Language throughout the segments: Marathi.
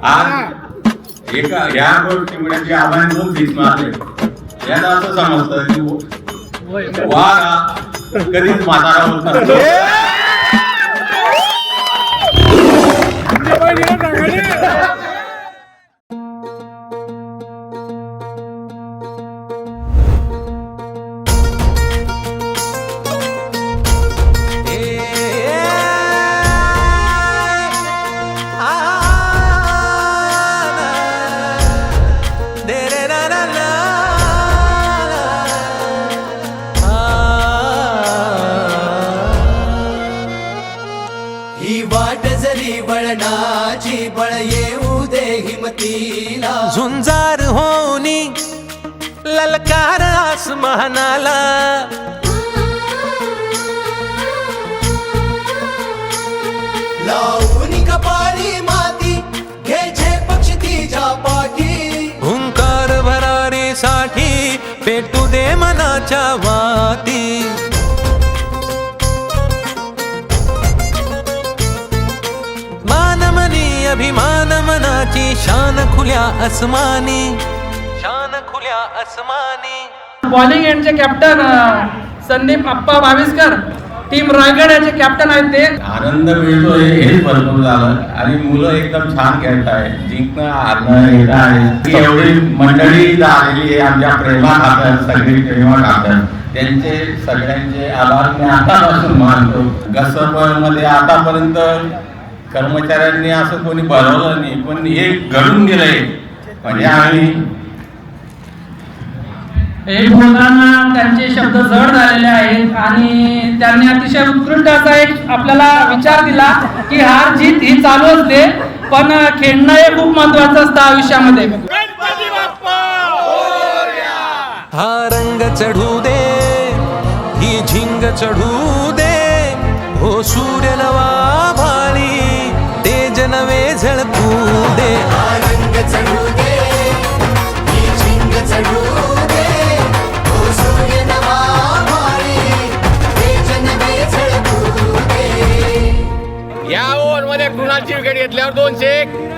आज एका ह्या गोष्टीमुळे आम्हाला 2 भीक मारले याला असं समजतं की वाघ हा कधीच म्हातारा होत नसतो. ही वाट जरी वळणाची बळ येऊ दे हिमतीला झुंजार होनी ललकार आसमानाला लावून कपाळी माती घ्यायचे पक्षी तिच्या पाठी हुंकार भरारीसाठी पेटू दे मनाच्या वाती मानमनी अभिमान मनाची शान खुल्या आसमानी शान खुल्या आसमानी बॉलिंग एंडचे कॅप्टन संदीप अप्पा भाविस्कर टीम रायगड याचे कॅप्टन आहेत ते. आनंद मिळतोय हेच भरपूर झालं आणि मुलं एकदम छान खेळताय. जिंकणं हारणं हे आहे एवढी मंडळी आलेली आहे आमच्या प्रेमात आपण सगळी प्रेमात आपण त्यांचे सगळ्यांचे आभार मी आतापासून मानतो. गसबमध्ये आतापर्यंत कर्मचाऱ्यांनी असं कोणी भरवलं नाही पण हे घडून गेलंय म्हणजे आम्ही हे बोलताना त्यांचे शब्द जड झालेले आहेत आणि त्यांनी अतिशय उत्कृष्ट असा एक आपल्याला विचार दिला की हार जीत ही चालू असते पण खेळणं हे खूप महत्वाचं असतं आयुष्यामध्ये. हा रंग चढू दे ही झिंग चढू दे हो सूर्य नवा भाळी तेज नवे झळकू दे रंग चढू दे ही झिंग चढू दे ओ सूर्य नवा भाळी तेज नवे झळकू दे. या ओव्हर मध्ये कृणालची विकेट घेतल्यावर 200.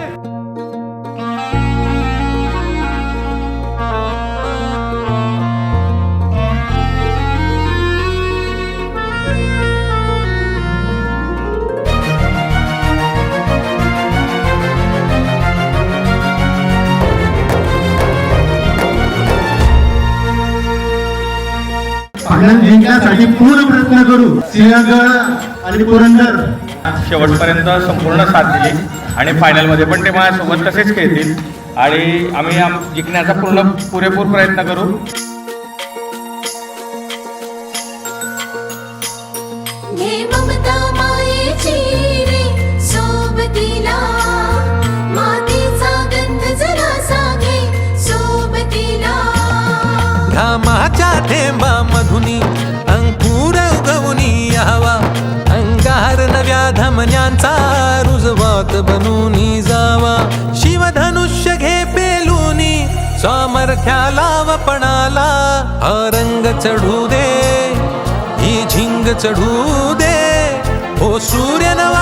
फायनल जिंकण्यासाठी पूर्ण प्रयत्न करू. सिंहगड आणि पुरंदर शेवटपर्यंत संपूर्ण साथ दिली आणि फायनलमध्ये पण ते माझ्यासोबत तसेच खेळतील आणि आम्ही जिंकण्याचा पुरेपूर प्रयत्न करू. हे ममता मायेची रे सोबतीला मातीचा गंध जरा सागे सोबतीला घामाच्या थेंबा मधुनी अंकुर उगवूनी यावा अंगार नव्या धमन्यांचा रुजवात बनूनी जावा शिवधनुष्य घे पेलूनी सामर्थ्याला वपणाला हा रंग चढू दे ही झिंग चढू दे हो सूर्य नवा